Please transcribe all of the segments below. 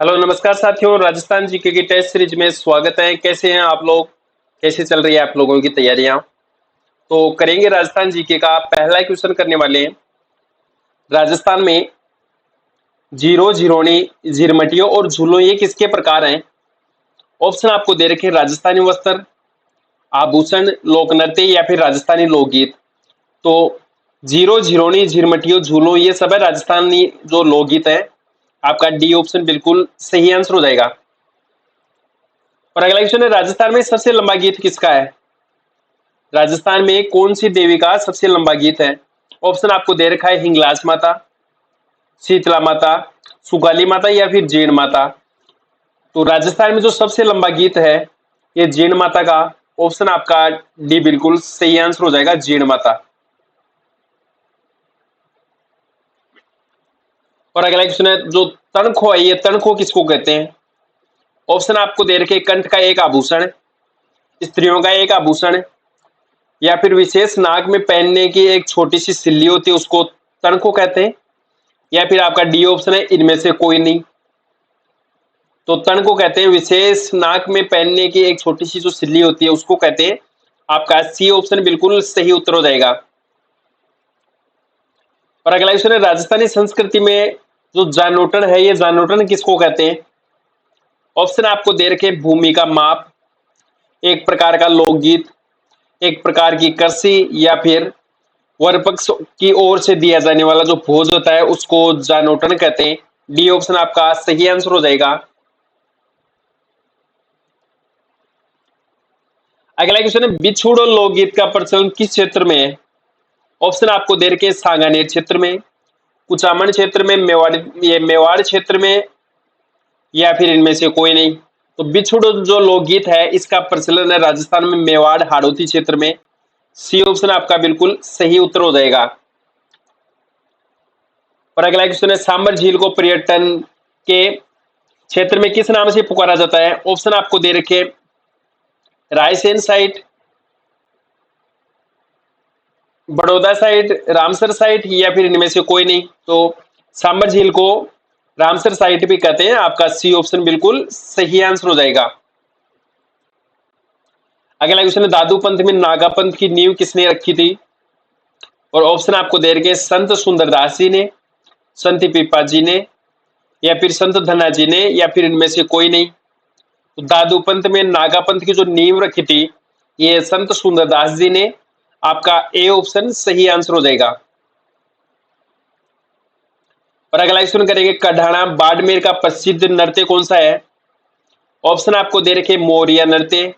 Hello नमस्कार साथियों, Rajasthan GK की टेस्ट सीरीज में स्वागत है। कैसे हैं आप लोग? कैसे चल रही है आप लोगों की तैयारियां? तो करेंगे राजस्थान जीके का पहला क्वेश्चन करने वाले हैं। राजस्थान में जीरो, झिरोनी, झिरमटियों और झूलों ये किसके प्रकार हैं? ऑप्शन आपको दे रखे हैं, राजस्थानी वस्त्र, आभूषण, लोक नृत्य या फिर राजस्थानी लोकगीत। तो जीरो, झिरोनी, झिरमटियों, झूलों ये सब है राजस्थानी जो लोकगीत है। आपका डी ऑप्शन बिल्कुल सही आंसर हो जाएगा। और अगला क्वेश्चन है, राजस्थान में सबसे लंबा गीत किसका है? राजस्थान में कौन सी देवी का सबसे लंबा गीत है? ऑप्शन आपको दे रखा है, हिंगलाज माता, शीतला माता, सुगाली माता या फिर जीण माता। तो राजस्थान में जो सबसे लंबा गीत है ये जीण माता का। ऑप्शन आपका डी बिल्कुल सही आंसर हो जाएगा, जीण माता। और अगला क्वेश्चन है, जो तणखो है ये तणखो किसको कहते हैं? ऑप्शन आपको दे रखे, कंठ का एक आभूषण, स्त्रियों का एक आभूषण, या फिर विशेष नाक में पहनने की एक छोटी सी सिल्ली होती है उसको तणखो कहते हैं, या फिर आपका डी ऑप्शन है, इनमें से कोई नहीं। तो तण को कहते हैं विशेष नाक में पहनने की एक छोटी सी जो सिल्ली होती है उसको कहते हैं। आपका सी ऑप्शन बिल्कुल सही उत्तर हो जाएगा। और अगला क्वेश्चन है, राजस्थानी संस्कृति में जो जानोटन है ये जानोटन किसको कहते हैं? ऑप्शन आपको दे रखे, भूमि का माप, एक प्रकार का लोकगीत, एक प्रकार की कृषि, या फिर वर पक्ष की ओर से दिया जाने वाला जो भोज होता है उसको जानोटन कहते हैं। डी ऑप्शन आपका सही आंसर हो जाएगा। अगला क्वेश्चन है, बिछुड़ो लोकगीत का प्रचलन किस क्षेत्र में है? ऑप्शन आपको दे रखे, सांगानेर क्षेत्र में, कुचामन क्षेत्र में, मेवाड़ क्षेत्र में, या फिर इनमें से कोई नहीं। तो बिछुड़ो जो लोकगीत है इसका प्रचलन है राजस्थान में मेवाड़ हाड़ौती क्षेत्र में। सी ऑप्शन आपका बिल्कुल सही उत्तर हो जाएगा। और अगला क्वेश्चन है, सांबर झील को पर्यटन के क्षेत्र में किस नाम से पुकारा जाता है? ऑप्शन आपको दे रखे, Raisen site, Baroda site, Ramsar site, या फिर इनमें से कोई नहीं। तो सांबर झील को रामसर साइट भी कहते हैं। आपका सी ऑप्शन बिल्कुल सही आंसर हो जाएगा। अगला क्वेश्चन है, दादू पंथ में नागा पंथ की नींव किसने रखी थी? और ऑप्शन आपको दे रखे, संत सुंदरदास जी ने, संत पीपा जी ने, या फिर संत धना जी ने, या फिर इनमें से कोई नहीं। तो दादू पंथ में नागा पंथ की जो नींव रखी थी ये संत सुंदरदास जी ने। आपका ए ऑप्शन सही आंसर हो जाएगा। और अगला क्वेश्चन करेंगे, कढ़ाना बाड़मेर का प्रसिद्ध नृत्य कौन सा है? ऑप्शन आपको दे रखे, मोरिया नृत्य,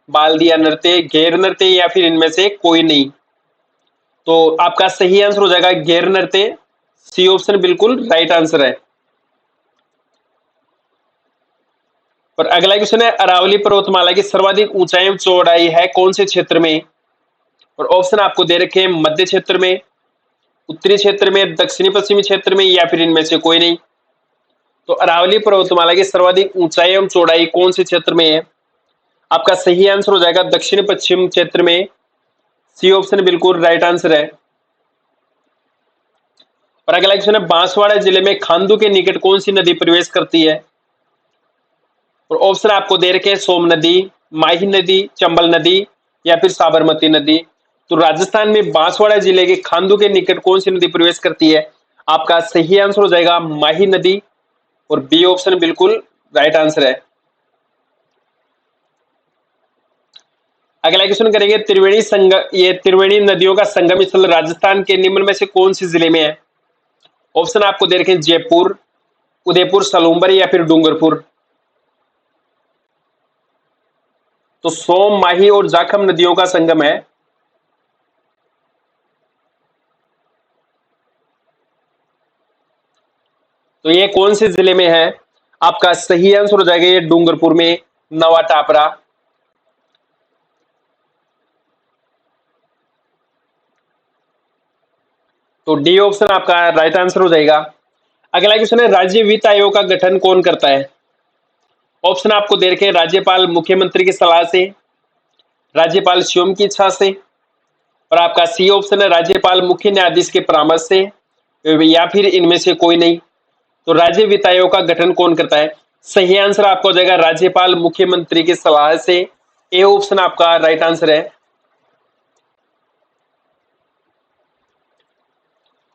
बाल्दिया नृत्य, घेर नृत्य, या फिर इनमें से कोई नहीं। तो आपका सही आंसर हो जाएगा घेर नृत्य। सी ऑप्शन बिल्कुल राइट आंसर है। और अगला क्वेश्चन है, अरावली पर्वतमाला की सर्वाधिक ऊंचाई एवं चौड़ाई है कौन से क्षेत्र में? और ऑप्शन आपको दे रखे हैं, मध्य क्षेत्र में, उत्तरी क्षेत्र में, दक्षिणी पश्चिमी क्षेत्र में, या फिर इनमें से कोई नहीं। तो अरावली पर्वतमाला की सर्वाधिक ऊंचाई एवं चौड़ाई कौन से क्षेत्र में है? आपका सही आंसर हो जाएगा दक्षिण पश्चिम क्षेत्र में। सी ऑप्शन बिल्कुल राइट आंसर है। और अगला क्वेश्चन है, बांसवाड़ा जिले में खांदू के निकट कौन सी नदी प्रवेश करती है? और ऑप्शन आपको दे रखे हैं, सोम नदी, माही नदी, चंबल नदी, या फिर साबरमती नदी। तो राजस्थान में बांसवाड़ा जिले के खांदू के निकट कौन सी नदी प्रवेश करती है? आपका सही आंसर हो जाएगा माही नदी। और बी ऑप्शन बिल्कुल राइट आंसर है। अगला क्वेश्चन करेंगे, त्रिवेणी नदियों का संगम स्थल राजस्थान के निम्न में से कौन सी जिले में है? ऑप्शन आपको दे रखे हैं, जयपुर, उदयपुर, सलूम्बर, या फिर डूंगरपुर। तो सोम, माही और जाखम नदियों का संगम है। तो ये कौन से जिले में है? आपका सही आंसर हो जाएगा ये डूंगरपुर में, नवा टापरा। तो डी ऑप्शन आपका राइट आंसर हो जाएगा। अगला क्वेश्चन है, राज्य वित्त आयोग का गठन कौन करता है? ऑप्शन आपको दे रखे हैं, राज्यपाल मुख्यमंत्री की सलाह से, राज्यपाल स्वयं की इच्छा से, और आपका सी ऑप्शन है, राज्यपाल मुख्य न्यायाधीश के परामर्श से, या फिर इनमें से कोई नहीं। तो राज्य वित्त आयोग का गठन कौन करता है? सही आंसर आपका हो जाएगा राज्यपाल मुख्यमंत्री की सलाह से। ए ऑप्शन आपका राइट आंसर है।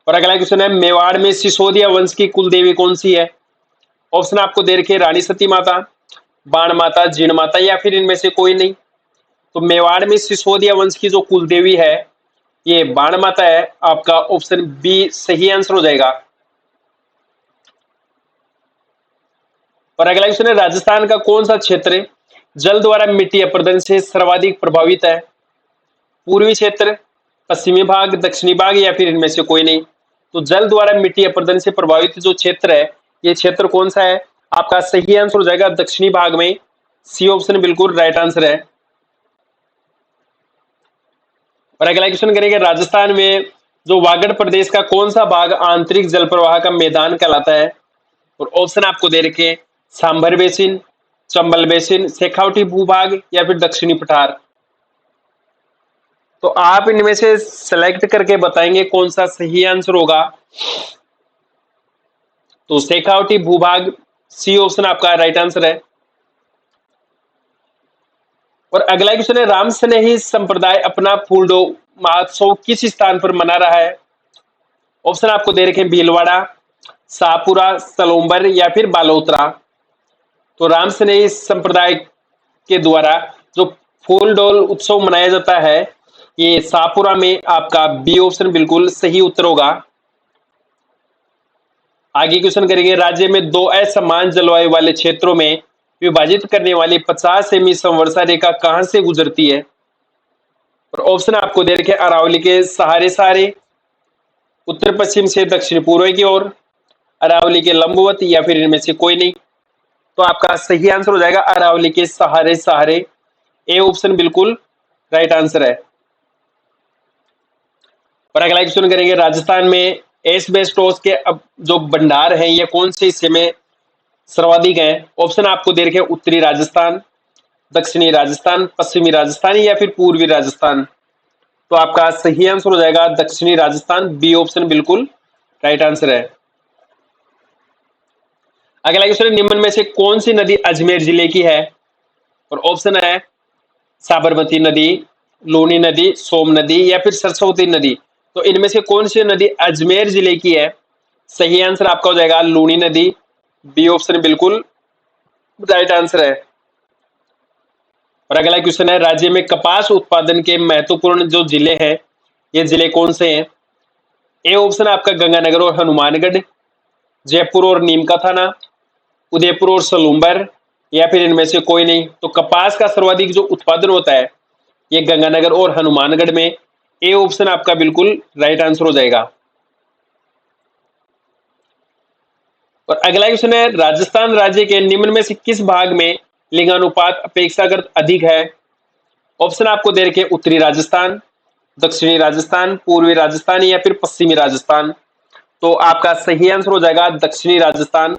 और अगला क्वेश्चन है, मेवाड़ में सिसोदिया वंश की कुल देवी कौन सी है? ऑप्शन आपको दे रखे रानी सती माता, बाण माता, जीण माता या फिर इनमें से कोई नहीं। तो मेवाड़ में सिसोदिया वंश की जो कुल देवी है ये बाण माता है। आपका ऑप्शन बी सही आंसर हो जाएगा। और अगला क्वेश्चन है, राजस्थान का कौन सा क्षेत्र जल द्वारा मिट्टी अपरदन से सर्वाधिक प्रभावित है? पूर्वी क्षेत्र, पश्चिमी भाग, दक्षिणी भाग या फिर इनमें से कोई नहीं। तो जल द्वारा मिट्टी अपरदन से प्रभावित जो क्षेत्र है ये क्षेत्र कौन सा है? आपका सही आंसर हो जाएगा दक्षिणी भाग में। सी ऑप्शन बिल्कुल राइट आंसर है। और अगला क्वेश्चन करेंगे, राजस्थान में जो वागड़ प्रदेश का कौन सा भाग आंतरिक जल प्रवाह का मैदान कहलाता है? और ऑप्शन आपको दे रखे सांभर बेसिन, चंबल बेसिन, शेखावटी भूभाग या फिर दक्षिणी पठार। तो आप इनमें से सेलेक्ट करके बताएंगे कौन सा सही आंसर होगा। तो शेखावटी भूभाग, सी ऑप्शन आपका राइट आंसर है। और अगला क्वेश्चन है, राम स्नेही संप्रदाय अपना फूलडो महोत्सव किस स्थान पर मना रहा है? ऑप्शन आपको दे रखे भीलवाड़ा, शाहपुरा, सलोम्बर या फिर बालोतरा। तो राम स्नेही संप्रदाय के द्वारा जो फूल डोल उत्सव मनाया जाता है ये शाहपुरा में। आपका बी ऑप्शन बिल्कुल सही उत्तर होगा। आगे क्वेश्चन करेंगे, राज्य में दो असमान जलवायु वाले क्षेत्रों में विभाजित करने वाली 50 सेमी समवर्षा रेखा कहां से गुजरती है? और ऑप्शन आपको दे रखे अरावली के सहारे सहारे, उत्तर पश्चिम से दक्षिण पूर्व की ओर, अरावली के लंबवत या फिर इनमें से कोई नहीं। तो आपका सही आंसर हो जाएगा अरावली के सहारे सहारे। ए ऑप्शन बिल्कुल राइट आंसर है। और अगला क्वेश्चन करेंगे, राजस्थान में एस्बेस्टोस के अब जो भंडार हैं ये कौन से हिस्से में सर्वाधिक हैं? ऑप्शन आपको दे रखे उत्तरी राजस्थान, दक्षिणी राजस्थान, पश्चिमी राजस्थान या फिर पूर्वी राजस्थान। तो आपका सही आंसर हो जाएगा दक्षिणी राजस्थान। बी ऑप्शन बिल्कुल राइट आंसर है। अगला क्वेश्चन, निम्न में से कौन सी नदी अजमेर जिले की है? और ऑप्शन है साबरमती नदी, लूनी नदी, सोम नदी या फिर सरस्वती नदी। तो इनमें से कौन सी नदी अजमेर जिले की है? सही आंसर आपका हो जाएगा लूनी नदी। बी ऑप्शन बिल्कुल राइट आंसर है। और अगला क्वेश्चन है, राज्य में कपास उत्पादन के महत्वपूर्ण जो जिले हैं ये जिले कौन से हैं? ए ऑप्शन आपका गंगानगर और हनुमानगढ़, जयपुर और नीम का थाना, उदयपुर और सलूम्बर या फिर इनमें से कोई नहीं। तो कपास का सर्वाधिक जो उत्पादन होता है ये गंगानगर और हनुमानगढ़ में। ए ऑप्शन आपका बिल्कुल राइट आंसर हो जाएगा। और अगला क्वेश्चन है, राजस्थान राज्य के निम्न में से किस भाग में लिंगानुपात अपेक्षाकृत अधिक है? ऑप्शन आपको दे रखे उत्तरी राजस्थान, दक्षिणी राजस्थान, पूर्वी राजस्थान या फिर पश्चिमी राजस्थान। तो आपका सही आंसर हो जाएगा दक्षिणी राजस्थान।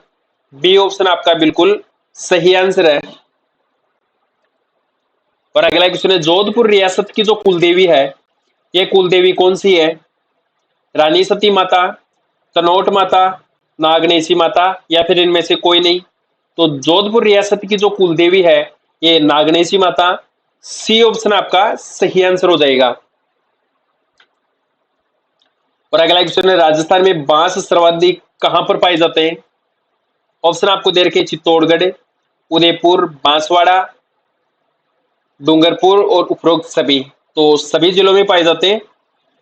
बी ऑप्शन आपका बिल्कुल सही आंसर है। और अगला क्वेश्चन है, जोधपुर रियासत की जो कुलदेवी है ये कुलदेवी कौन सी है? रानी सती माता, तनोट माता, नागनेशी माता या फिर इनमें से कोई नहीं। तो जोधपुर रियासत की जो कुलदेवी है ये नागनेशी माता। सी ऑप्शन आपका सही आंसर हो जाएगा। और अगला क्वेश्चन है, राजस्थान में बांस सर्वाधिक कहां पर पाए जाते हैं? ऑप्शन आपको दे रखे चित्तौड़गढ़, उदयपुर, बांसवाड़ा, डूंगरपुर और उपरोक्त सभी। तो सभी जिलों में पाए जाते हैं।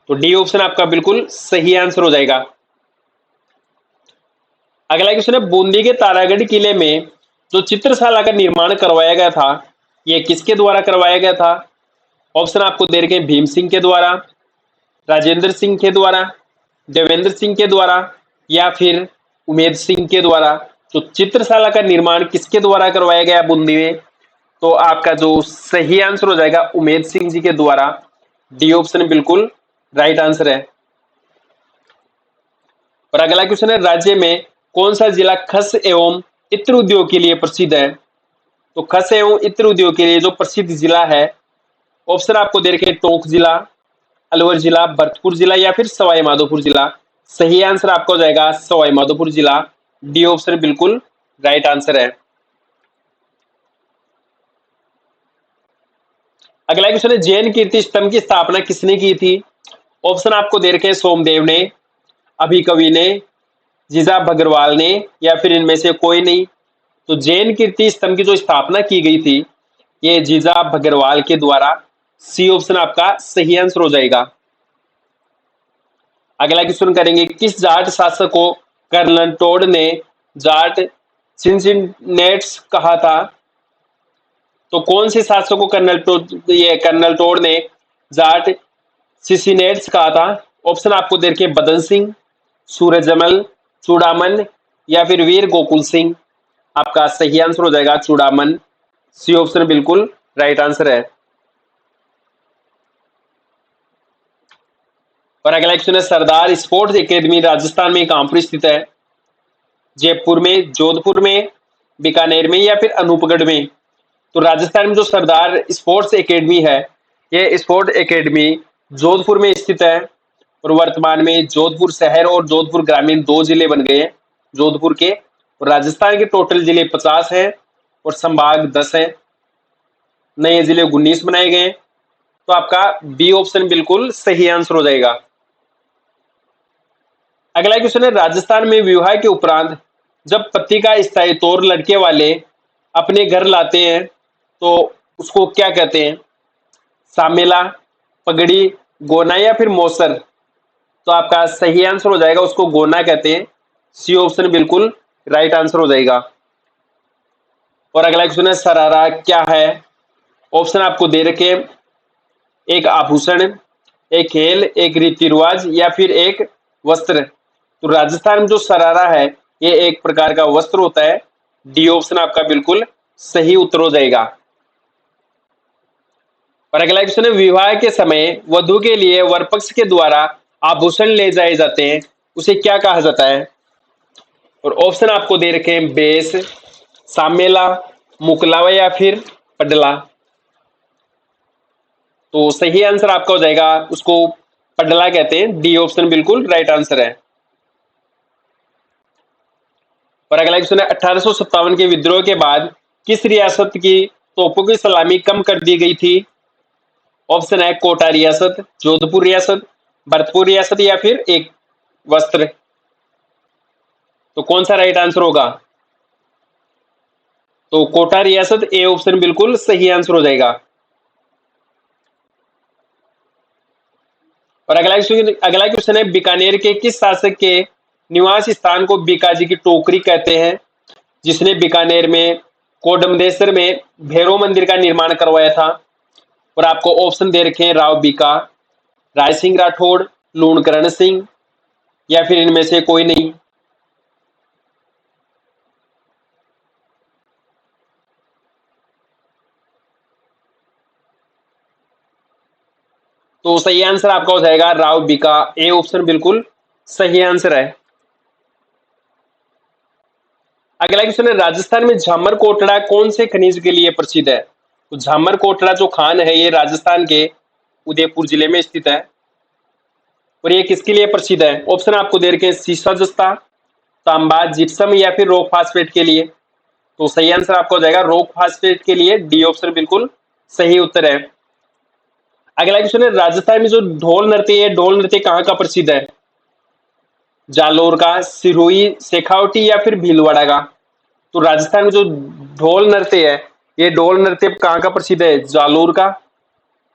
तो डी ऑप्शन आपका बिल्कुल सही आंसर हो जाएगा। अगला क्वेश्चन है, बूंदी के तारागढ़ किले में जो चित्रशाला का निर्माण करवाया गया था यह किसके द्वारा करवाया गया था? ऑप्शन आपको दे रखे भीम सिंह के द्वारा, राजेंद्र सिंह के द्वारा, देवेंद्र सिंह के द्वारा या फिर उमेद सिंह के द्वारा। तो चित्रशाला का निर्माण किसके द्वारा करवाया गया बूंदी में? तो आपका जो सही आंसर हो जाएगा उमेद सिंह जी के द्वारा। डी ऑप्शन बिल्कुल राइट आंसर है। और अगला क्वेश्चन है, राज्य में कौन सा जिला खस एवं इत्र उद्योग के लिए प्रसिद्ध है? तो खस एवं इत्र उद्योग के लिए जो प्रसिद्ध जिला है ऑप्शन आपको दे रखे टोंक जिला, अलवर जिला, भरतपुर जिला या फिर सवाई माधोपुर जिला। सही आंसर आपका हो जाएगा सवाई माधोपुर जिला। डी ऑप्शन बिल्कुल राइट आंसर है। अगला क्वेश्चन है जैन कीर्ति स्तंभ की स्थापना किसने की थी? ऑप्शन आपको दे रखे हैं सोमदेव ने, अभिकवि ने, जीजा भगरवाल ने, या फिर इनमें से कोई नहीं। तो जैन कीर्ति स्तंभ की जो स्थापना की गई थी ये जीजा भगरवाल के द्वारा। सी ऑप्शन आपका सही आंसर हो जाएगा। अगला क्वेश्चन करेंगे किस जाट शासक को कर्नल टोड ने जाट सिंसिनेट्स कहा था? तो कौन से शासक को कर्नल टोड ने जाट सिसिनेट्स कहा था? ऑप्शन आपको दे रखे बदन सिंह, सूरजमल, चूड़ामन, या फिर वीर गोकुल सिंह। आपका सही आंसर हो जाएगा चूड़ामन। सी ऑप्शन बिल्कुल राइट आंसर है। और अगला क्वेश्चन है सरदार स्पोर्ट्स एकेडमी राजस्थान में कहां पर स्थित है? जयपुर में, जोधपुर में, बीकानेर में, या फिर अनूपगढ़ में? तो राजस्थान में जो सरदार स्पोर्ट्स एकेडमी है ये स्पोर्ट्स एकेडमी जोधपुर में स्थित है। और वर्तमान में जोधपुर शहर और जोधपुर ग्रामीण दो जिले बन गए हैं जोधपुर के। और राजस्थान के टोटल जिले 50 हैं और संभाग 10 हैं। नए जिले 19 बनाए गए हैं। तो आपका बी ऑप्शन बिल्कुल सही आंसर हो जाएगा। अगला क्वेश्चन है राजस्थान में विवाह के उपरांत जब पति का स्थायी तौर लड़के वाले अपने घर लाते हैं तो उसको क्या कहते हैं? सामेला, पगड़ी, गोना, या फिर मौसर? तो आपका सही आंसर हो जाएगा उसको गोना कहते हैं। सी ऑप्शन बिल्कुल राइट आंसर हो जाएगा। और अगला क्वेश्चन है सरारा क्या है? ऑप्शन आपको दे रखे एक आभूषण, एक खेल, एक रीति रिवाज, या फिर एक वस्त्र। तो राजस्थान में जो सरारा है ये एक प्रकार का वस्त्र होता है। डी ऑप्शन आपका बिल्कुल सही उत्तर हो जाएगा। और अगला क्वेश्चन है विवाह के समय वधु के लिए वर पक्ष के द्वारा आभूषण ले जाए जाते हैं उसे क्या कहा जाता है? और ऑप्शन आपको दे रखे हैं बेस, सामेला, मुकलावा, या फिर पडला। तो सही आंसर आपका हो जाएगा उसको पडला कहते हैं। डी ऑप्शन बिल्कुल राइट आंसर है। और अगला क्वेश्चन है 1857 के विद्रोह के बाद किस रियासत की तोपों की सलामी कम कर दी गई थी? ऑप्शन है कोटा रियासत, जोधपुर रियासत, भरतपुर रियासत, या फिर एक वस्त्र। तो कौन सा राइट आंसर होगा? तो कोटा रियासत, ए ऑप्शन बिल्कुल सही आंसर हो जाएगा। और अगला क्वेश्चन है बीकानेर के किस शासक के निवास स्थान को बीकाजी की टोकरी कहते हैं जिसने बीकानेर में कोडमदेसर में भैरव मंदिर का निर्माण करवाया था? और आपको ऑप्शन दे रखे हैं राव बीका, राय सिंह राठौड़, लूणकरण सिंह, या फिर इनमें से कोई नहीं। तो सही आंसर आपका हो जाएगा राव बीका। ए ऑप्शन बिल्कुल सही आंसर है। अगला क्वेश्चन है राजस्थान में झामर कोटड़ा कौन से खनिज के लिए प्रसिद्ध है? तो झामर कोटड़ा जो खान है ये राजस्थान के उदयपुर जिले में स्थित है। और ये किसके लिए प्रसिद्ध है? ऑप्शन आपको दे रखे हैं सीसा जस्ता, तांबा, जिप्सम, या फिर रॉक फास्फेट के लिए। तो सही आंसर आपका हो जाएगा रॉक फास्फेट के लिए। डी ऑप्शन बिल्कुल सही उत्तर है। अगला क्वेश्चन है राजस्थान में जो ढोल नृत्य है ढोल नृत्य कहाँ का प्रसिद्ध है? जालोर का, सिरोही, शेखावटी, या फिर भीलवाड़ा का? तो राजस्थान में जो ढोल नृत्य है ये ढोल नृत्य कहाँ का प्रसिद्ध है? जालोर का।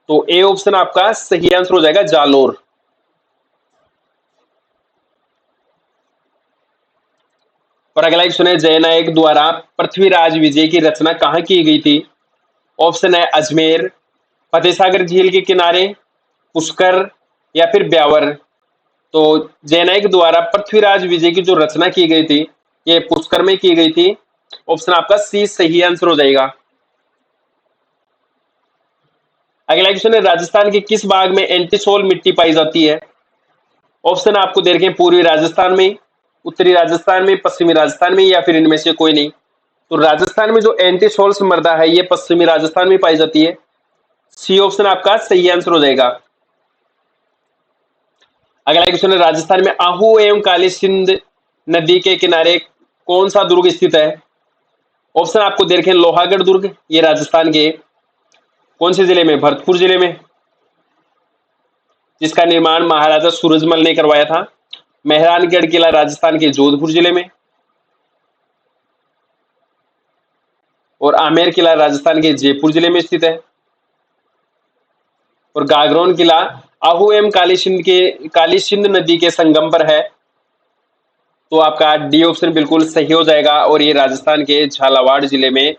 तो ए ऑप्शन आपका सही आंसर हो जाएगा जालोर। और अगला क्वेश्चन है जयनायक द्वारा पृथ्वीराज विजय की रचना कहाँ की गई थी? ऑप्शन है अजमेर, फतेह सागर झील के किनारे, पुष्कर, या फिर ब्यावर। तो जयनायक द्वारा पृथ्वीराज विजय की जो रचना की गई थी ये पुष्कर में की गई थी। ऑप्शन आपका सी सही आंसर हो जाएगा। अगला क्वेश्चन है राजस्थान के किस भाग में एंटीसोल मिट्टी पाई जाती है? ऑप्शन आपको दे रखे हैं पूर्वी राजस्थान में, उत्तरी राजस्थान में, पश्चिमी राजस्थान में, या फिर इनमें से कोई नहीं। तो राजस्थान में जो एंटीसोल्स मृदा है ये पश्चिमी राजस्थान में पाई जाती है। सी ऑप्शन आपका सही आंसर हो जाएगा। अगला क्वेश्चन है राजस्थान में आहू एवं काली सिंध नदी के किनारे कौन सा दुर्ग स्थित है? ऑप्शन आपको दे रखे हैं लोहागढ़ दुर्ग, ये राजस्थान के कौन से जिले में? भरतपुर जिले में, जिसका निर्माण महाराजा सूरजमल ने करवाया था। मेहरानगढ़ किला राजस्थान के जोधपुर जिले में, और आमेर किला राजस्थान के जयपुर जिले में स्थित है। और गागरोन किला आहू एवं काली सिंध नदी के संगम पर है। तो आपका डी ऑप्शन बिल्कुल सही हो जाएगा, और ये राजस्थान के झालावाड़ जिले में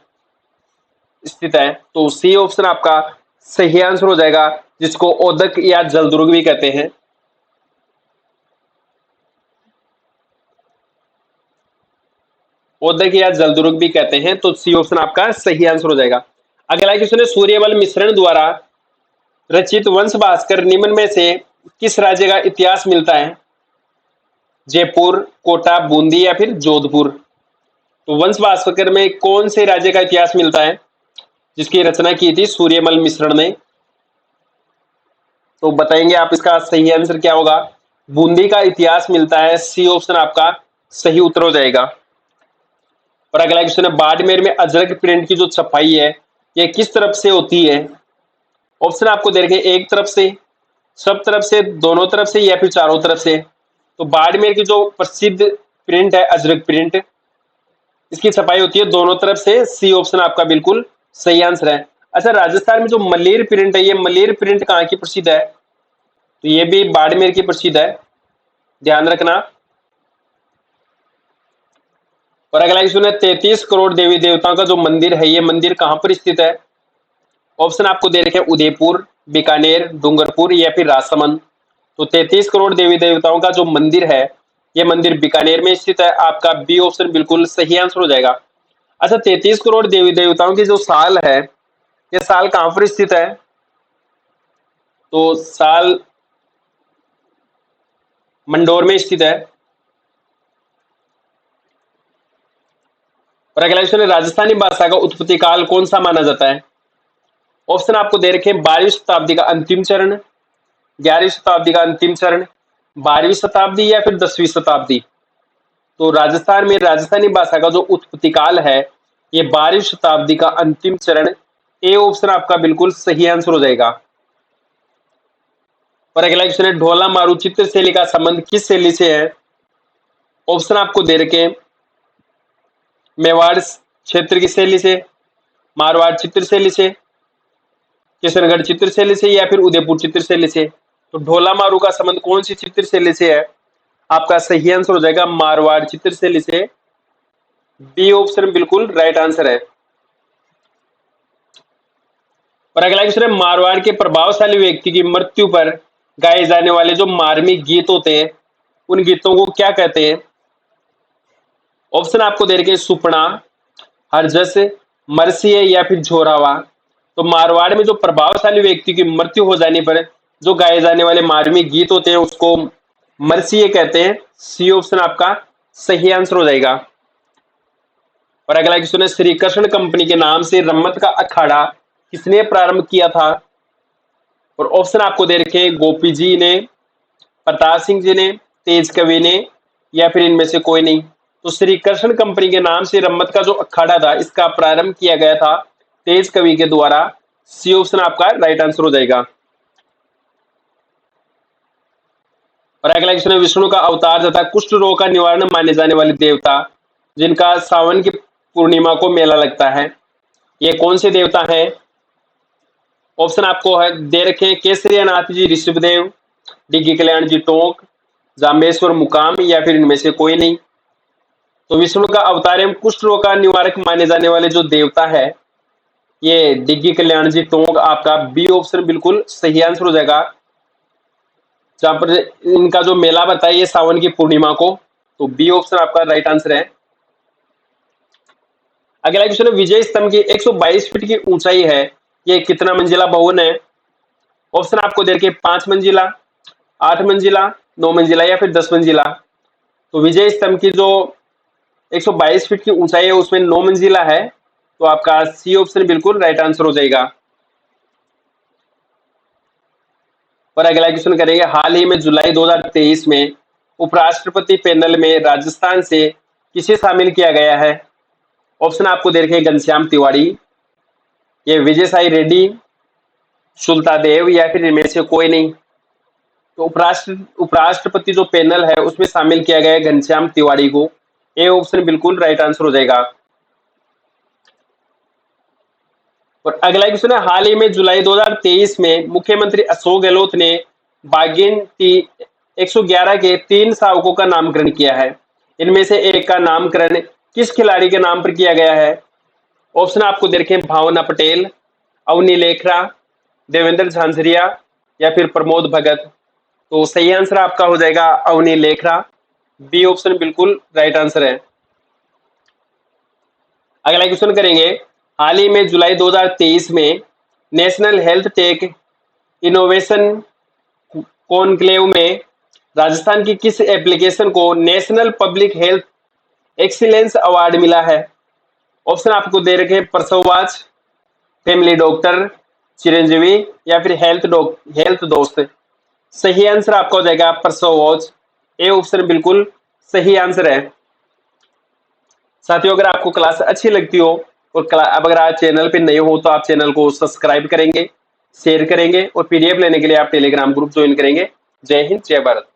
स्थित है। तो सी ऑप्शन आपका सही आंसर हो जाएगा, जिसको ओदक या जलदुर्ग भी कहते हैं। ओदक या जलदुर्ग भी कहते हैं, तो सी ऑप्शन आपका सही आंसर हो जाएगा। अगला क्वेश्चन है, सूर्यबल मिश्रण द्वारा रचित वंश भास्कर निम्न में से किस राज्य का इतिहास मिलता है? जयपुर, कोटा, बूंदी या फिर जोधपुर? तो वंश भास्कर में कौन से राज्य का इतिहास मिलता है जिसकी रचना की थी सूर्यमल मिश्रण ने? तो बताएंगे आप इसका सही आंसर क्या होगा? बूंदी का इतिहास मिलता है, सी ऑप्शन आपका सही उत्तर हो जाएगा। और अगला क्वेश्चन है, बाड़मेर में अजरक प्रिंट की जो छपाई है ये किस तरफ से होती है? ऑप्शन आपको दे रखे एक तरफ से, सब तरफ से, दोनों तरफ से या फिर चारों तरफ से? तो बाड़मेर की जो प्रसिद्ध प्रिंट है अजरक प्रिंट, इसकी छपाई होती है दोनों तरफ से, सी ऑप्शन आपका बिल्कुल सही आंसर है। अच्छा, राजस्थान में जो मलेर प्रिंट है, ये मलेर प्रिंट कहाँ की प्रसिद्ध है? तो ये भी बाड़मेर की प्रसिद्ध है, ध्यान रखना। और अगला क्वेश्चन है, 33 करोड़ देवी देवताओं का जो मंदिर है ये मंदिर कहां पर स्थित है? ऑप्शन आपको दे रखे हैं उदयपुर, बीकानेर, डूंगरपुर या फिर राजसमंद। तो 33 करोड़ देवी देवताओं का जो मंदिर है ये मंदिर बीकानेर में स्थित है, आपका बी ऑप्शन बिल्कुल सही आंसर हो जाएगा। अच्छा, 33 करोड़ देवी देवताओं की जो साल है ये साल कहां पर स्थित है? तो साल मंडोर में स्थित है। और अगला क्वेश्चन है, राजस्थानी भाषा का उत्पत्ति काल कौन सा माना जाता है? ऑप्शन आपको दे रखे हैं 12वीं शताब्दी का अंतिम चरण, 11वीं शताब्दी का अंतिम चरण, 12वीं शताब्दी या फिर 10वीं शताब्दी? तो राजस्थान में राजस्थानी भाषा का जो उत्पत्ति काल है ये 12वीं शताब्दी का अंतिम चरण, ए ऑप्शन आपका बिल्कुल सही आंसर हो जाएगा। और अगला क्वेश्चन है, ढोला मारू चित्र शैली का संबंध किस शैली से है? ऑप्शन आपको दे रखे हैं मेवाड़ क्षेत्र की शैली से, मारवाड़ चित्र शैली से, किशनगढ़ चित्र शैली से या फिर उदयपुर चित्र शैली से? तो ढोला मारू का संबंध कौन सी चित्र शैली से है? आपका सही आंसर हो जाएगा मारवाड़ चित्र शैली से, बी ऑप्शन बिल्कुल राइट आंसर है। और अगला क्वेश्चन है, मारवाड़ के प्रभावशाली व्यक्ति की मृत्यु पर गाए जाने वाले जो मार्मिक गीत होते हैं उन गीतों को क्या कहते हैं? ऑप्शन आपको दे रखे सुपना, हरजस, मरसिया या फिर झोरावा? तो मारवाड़ में जो प्रभावशाली व्यक्ति की मृत्यु हो जाने पर जो गाए जाने वाले मार्मिक गीत होते हैं उसको मरसिए कहते हैं, सी ऑप्शन आपका सही आंसर हो जाएगा। और अगला क्वेश्चन है, श्री कृष्ण कंपनी के नाम से रम्मत का अखाड़ा किसने प्रारंभ किया था? और ऑप्शन आपको दे रखे गोपी जी ने, प्रताप सिंह जी ने, तेज कवि ने या फिर इनमें से कोई नहीं? तो श्री कृष्ण कंपनी के नाम से रम्मत का जो अखाड़ा था इसका प्रारंभ किया गया था तेज कवि के द्वारा, सी ऑप्शन आपका राइट आंसर हो जाएगा। और अगला क्वेश्चन है, विष्णु का अवतार तथा कुष्ठ रोग का निवारण माने जाने वाले देवता जिनका सावन की पूर्णिमा को मेला लगता है ये कौन से देवता हैं? ऑप्शन आपको है दे रखे केसरियानाथ जी ऋषभदेव, डिग्गी कल्याण जी टोंक, जाम्बेश्वर मुकाम या फिर इनमें से कोई नहीं? तो विष्णु का अवतार एवं कुष्ठ रोग का निवारक माने जाने वाले जो देवता है ये डिग्गी कल्याण जी टोंक, आपका बी ऑप्शन बिल्कुल सही आंसर हो जाएगा। जहां पर इनका जो मेला बताया ये सावन की पूर्णिमा को, तो बी ऑप्शन आपका राइट आंसर है। अगला क्वेश्चन है, विजय स्तंभ की 122 फीट की ऊंचाई है ये कितना मंजिला भवन है? ऑप्शन आपको दे रखे 5 मंजिला, 8 मंजिला, 9 मंजिला या फिर 10 मंजिला? तो विजय स्तंभ की जो 122 फीट की ऊंचाई है उसमें 9 मंजिला है, तो आपका सी ऑप्शन बिल्कुल राइट आंसर हो जाएगा। और अगला क्वेश्चन करेंगे, हाल ही में जुलाई 2023 में उपराष्ट्रपति पैनल में राजस्थान से किसे शामिल किया गया है? ऑप्शन आपको दे रखे हैं घनश्याम तिवारी, ये विजय साई रेड्डी, सुल्तादेव या फिर इनमें से कोई नहीं। तो उपराष्ट्रपति जो पैनल है उसमें शामिल किया गया है घनश्याम तिवारी को। ए ऑप्शन बिल्कुल राइट आंसर हो जाएगा। और अगला क्वेश्चन है, हाल ही में जुलाई 2023 में मुख्यमंत्री अशोक गहलोत ने बाघिन 111 के 3 शावकों का नामकरण किया है। इनमें से एक का नामकरण किस खिलाड़ी के नाम पर किया गया है? ऑप्शन आपको दे रखे हैं भावना पटेल, अवनी लेखरा, देवेंद्र झांझरिया या फिर प्रमोद भगत। तो सही आंसर आपका हो जाएगा अवनी लेखरा। बी ऑप्शन बिल्कुल राइट आंसर है। अगला क्वेश्चन करेंगे, हाल ही में जुलाई 2023 में national health tech innovation conclave में राजस्थान की किस एप्लीकेशन को national public health excellence award मिला है? ऑप्शन आपको दे रखे हैं प्रसववाच, फैमिली डॉक्टर, चिरंजीवी या फिर हेल्थ दोस्त। सही आंसर आपका हो जाएगा प्रसववाच। ए ऑप्शन बिल्कुल सही आंसर है। साथियों, अगर आपको क्लास अच्छी लगती हो और अब अगर आप चैनल पे नए हो तो आप चैनल को सब्सक्राइब करेंगे, शेयर करेंगे और पीडीएफ लेने के लिए आप टेलीग्राम ग्रुप ज्वाइन करेंगे। जय हिंद, जय भारत।